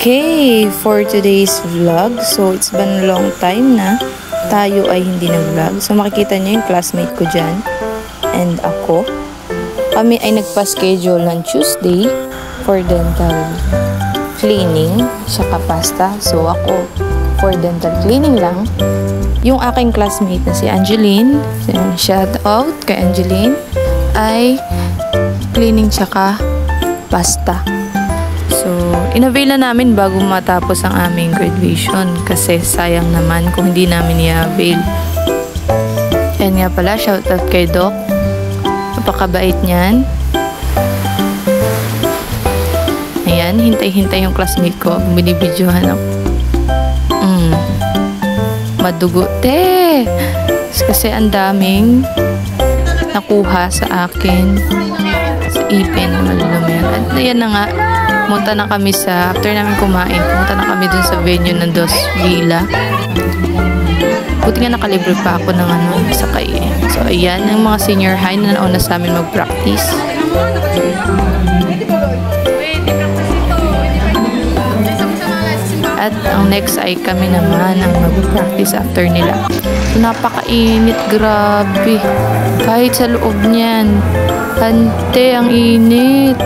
Okay, for today's vlog, so it's been a long time na tayo ay hindi nag-vlog. So makikita niyo yung classmate ko dyan and ako. Kami ay nagpa-schedule ng Tuesday for dental cleaning, saka pasta. So ako for dental cleaning lang. Yung aking classmate na si Angeline, shout out kay Angeline, ay cleaning saka pasta. So, in-avail na namin bago matapos ang aming graduation kasi sayang naman kung hindi namin i-avail. Yan nga pala, shoutout kay Doc. Napakabait niyan. Ayan, hintay-hintay yung classmate ko. Binibidyohan ako. Madugo. Kasi ang daming nakuha sa akin sa ipin na malulumihan. At ayan na nga. Pumunta na kami after namin kumain, pumunta na kami dun sa venue ng Dos Villa. Buti nga nakalibre pa ako ng sakay eh. So, ayan, ang mga senior high na nauna sa amin mag-practice. At ang next ay kami naman ang mag-practice after nila. So, napakainit, grabe. Kahit sa loob niyan, hante, ang init.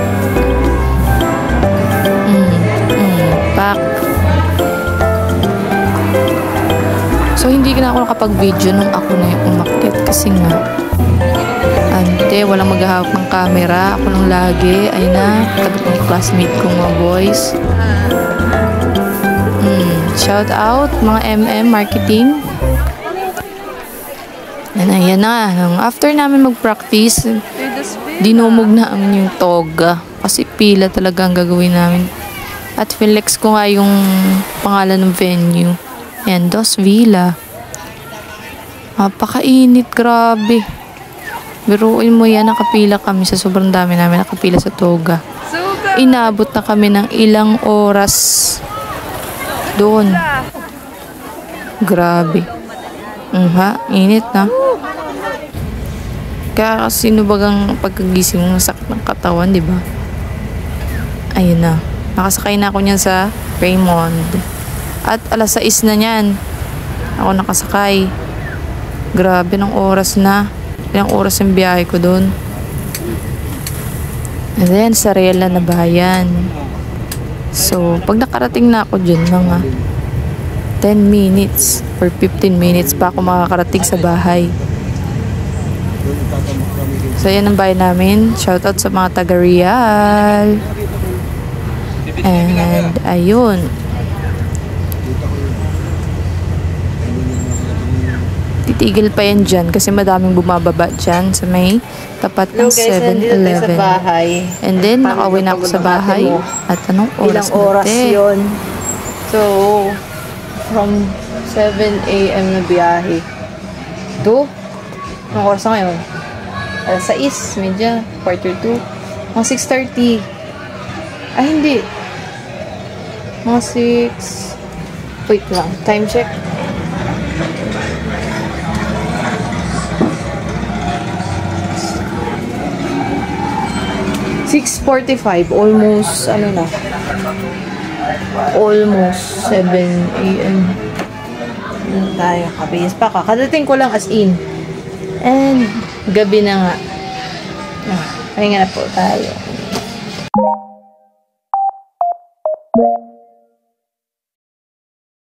So, hindi na ako nakapag-video nung ako na yung umakyat kasi nga ante, walang maghahawak ng camera. Ako lang lagi. Ay na, tabi kong classmate kong mga boys. Shout out mga MM Marketing. Ayan na. After namin mag-practice, dinumog namin yung toga. Kasi pila talaga ang gagawin namin. At flex ko nga yung pangalan ng venue. Ayan, Dos Villa. Napakainit, grabe. Biruin mo yan, nakapila kami sa sobrang dami namin, nakapila sa toga. Inabot na kami ng ilang oras doon. Grabe. Init na. Kaya sino bagang pagkagising mo sakit ng katawan, di ba? Ayun na. Nakasakay na ako niyan sa Raymond. At alas 6 na niyan. Ako nakasakay. Grabe ng oras na. Ilang oras yung biyahe ko doon. And then, Sarela na bayan. So, pag nakarating na ako dyan, mga 10 minutes or 15 minutes pa ako makakarating sa bahay. So, yan ang bayan namin. Shoutout sa mga taga-Real. And, ayun. Titigil pa yan dyan kasi madaming bumababa dyan sa may tapat ng 7-Eleven. And then, nakauwi na ako sa bahay. At anong oras ilang oras yun? So, from 7 a.m. na biyahe. Anong oras na ngayon? Alas 6, medya, quarter 2. Mga 6:30. Ay, hindi. Mga 6. Wait lang. Time check. (6:45) almost almost 7 a.m. tayo, kabihis pa, kakadating ko lang as in, and gabi na nga. Pahinga na po tayo.